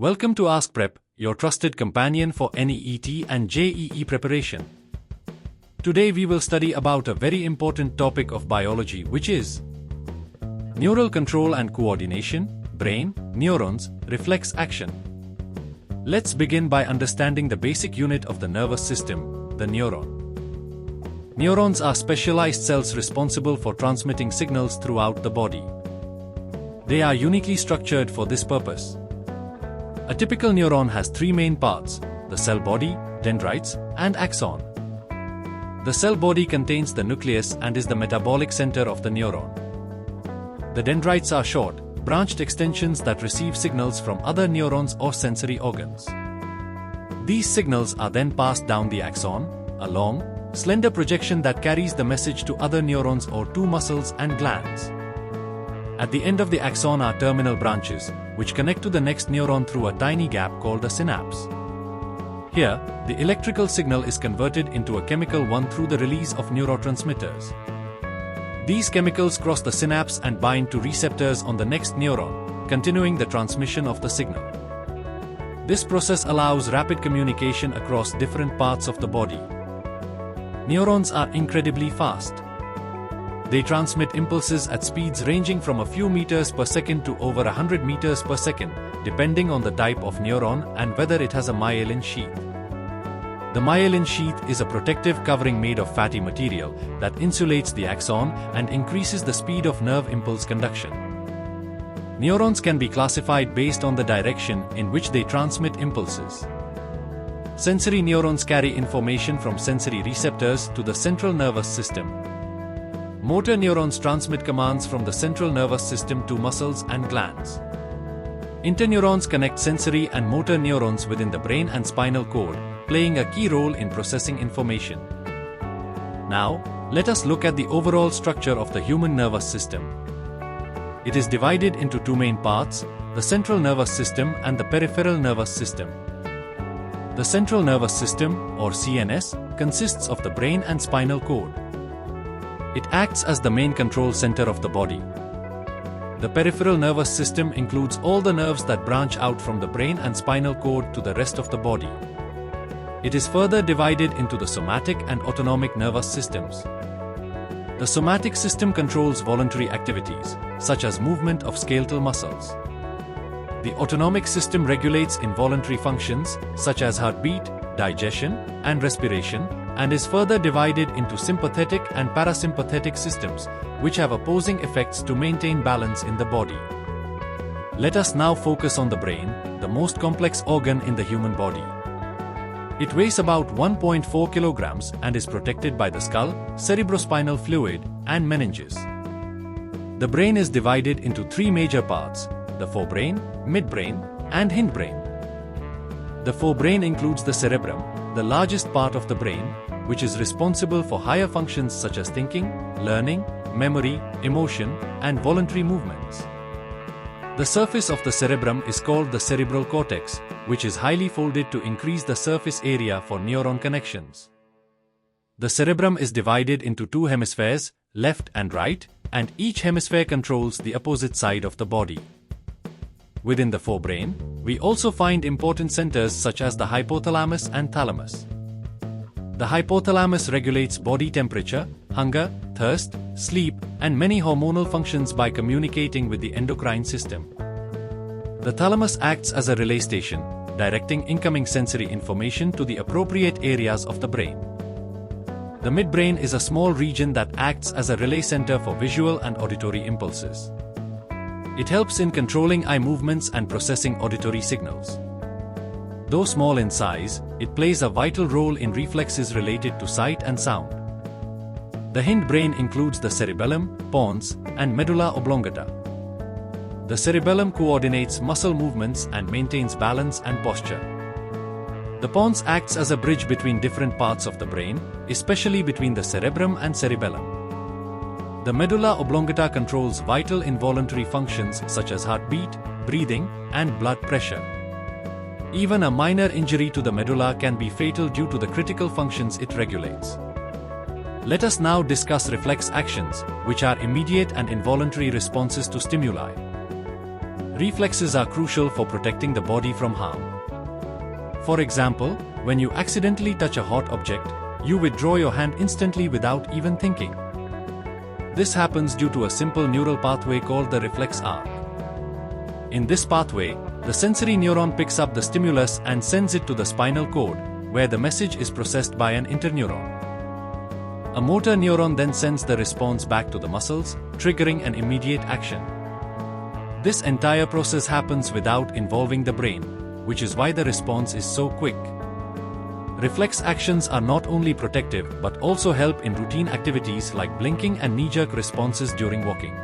Welcome to Ask Prep, your trusted companion for NEET and JEE preparation. Today we will study about a very important topic of biology, which is neural control and coordination, brain, neurons, reflex action. Let's begin by understanding the basic unit of the nervous system, the neuron. Neurons are specialized cells responsible for transmitting signals throughout the body. They are uniquely structured for this purpose. A typical neuron has three main parts: the cell body, dendrites, and axon. The cell body contains the nucleus and is the metabolic center of the neuron. The dendrites are short, branched extensions that receive signals from other neurons or sensory organs. These signals are then passed down the axon, a long, slender projection that carries the message to other neurons or to muscles and glands. At the end of the axon are terminal branches, which connect to the next neuron through a tiny gap called a synapse. Here, the electrical signal is converted into a chemical one through the release of neurotransmitters. These chemicals cross the synapse and bind to receptors on the next neuron, continuing the transmission of the signal. This process allows rapid communication across different parts of the body. Neurons are incredibly fast. They transmit impulses at speeds ranging from a few meters per second to over 100 meters per second, depending on the type of neuron and whether it has a myelin sheath. The myelin sheath is a protective covering made of fatty material that insulates the axon and increases the speed of nerve impulse conduction. Neurons can be classified based on the direction in which they transmit impulses. Sensory neurons carry information from sensory receptors to the central nervous system. Motor neurons transmit commands from the central nervous system to muscles and glands. Interneurons connect sensory and motor neurons within the brain and spinal cord, playing a key role in processing information. Now, let us look at the overall structure of the human nervous system. It is divided into two main parts: the central nervous system and the peripheral nervous system. The central nervous system, or CNS, consists of the brain and spinal cord. It acts as the main control center of the body. The peripheral nervous system includes all the nerves that branch out from the brain and spinal cord to the rest of the body. It is further divided into the somatic and autonomic nervous systems. The somatic system controls voluntary activities, such as movement of skeletal muscles. The autonomic system regulates involuntary functions, such as heartbeat, digestion, and respiration, and is further divided into sympathetic and parasympathetic systems, which have opposing effects to maintain balance in the body. Let us now focus on the brain, the most complex organ in the human body. It weighs about 1.4 kilograms and is protected by the skull, cerebrospinal fluid, and meninges. The brain is divided into three major parts: the forebrain, midbrain, and hindbrain. The forebrain includes the cerebrum, the largest part of the brain, which is responsible for higher functions such as thinking, learning, memory, emotion, and voluntary movements. The surface of the cerebrum is called the cerebral cortex, which is highly folded to increase the surface area for neuron connections. The cerebrum is divided into two hemispheres, left and right, and each hemisphere controls the opposite side of the body. Within the forebrain, we also find important centers such as the hypothalamus and thalamus. The hypothalamus regulates body temperature, hunger, thirst, sleep, and many hormonal functions by communicating with the endocrine system. The thalamus acts as a relay station, directing incoming sensory information to the appropriate areas of the brain. The midbrain is a small region that acts as a relay center for visual and auditory impulses. It helps in controlling eye movements and processing auditory signals. Though small in size, it plays a vital role in reflexes related to sight and sound. The hindbrain includes the cerebellum, pons, and medulla oblongata. The cerebellum coordinates muscle movements and maintains balance and posture. The pons acts as a bridge between different parts of the brain, especially between the cerebrum and cerebellum. The medulla oblongata controls vital involuntary functions such as heartbeat, breathing, and blood pressure. Even a minor injury to the medulla can be fatal due to the critical functions it regulates. Let us now discuss reflex actions, which are immediate and involuntary responses to stimuli. Reflexes are crucial for protecting the body from harm. For example, when you accidentally touch a hot object, you withdraw your hand instantly without even thinking. This happens due to a simple neural pathway called the reflex arc. In this pathway, the sensory neuron picks up the stimulus and sends it to the spinal cord, where the message is processed by an interneuron. A motor neuron then sends the response back to the muscles, triggering an immediate action. This entire process happens without involving the brain, which is why the response is so quick. Reflex actions are not only protective but also help in routine activities like blinking and knee-jerk responses during walking.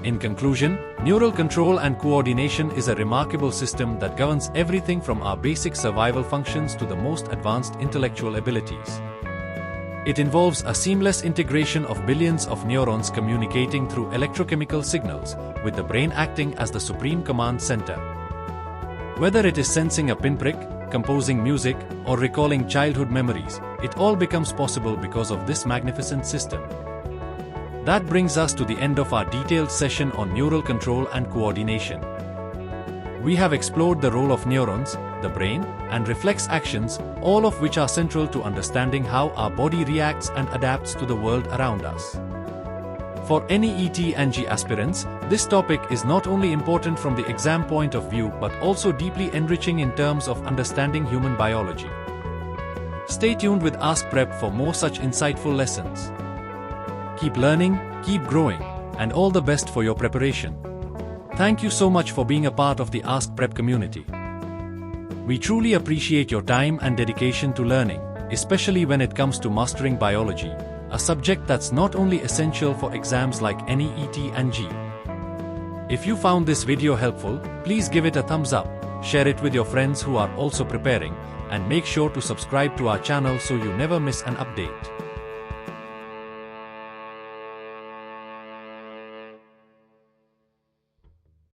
In conclusion, neural control and coordination is a remarkable system that governs everything from our basic survival functions to the most advanced intellectual abilities. It involves a seamless integration of billions of neurons communicating through electrochemical signals, with the brain acting as the supreme command center. Whether it is sensing a pinprick, composing music, or recalling childhood memories, it all becomes possible because of this magnificent system. That brings us to the end of our detailed session on neural control and coordination. We have explored the role of neurons, the brain, and reflex actions, all of which are central to understanding how our body reacts and adapts to the world around us. For NEET and JEE aspirants, this topic is not only important from the exam point of view but also deeply enriching in terms of understanding human biology. Stay tuned with Ask Prep for more such insightful lessons. Keep learning, keep growing, and all the best for your preparation. Thank you so much for being a part of the Ask Prep community. We truly appreciate your time and dedication to learning, especially when it comes to mastering biology, a subject that's not only essential for exams like NEET and JEE. If you found this video helpful, please give it a thumbs up, share it with your friends who are also preparing, and make sure to subscribe to our channel so you never miss an update.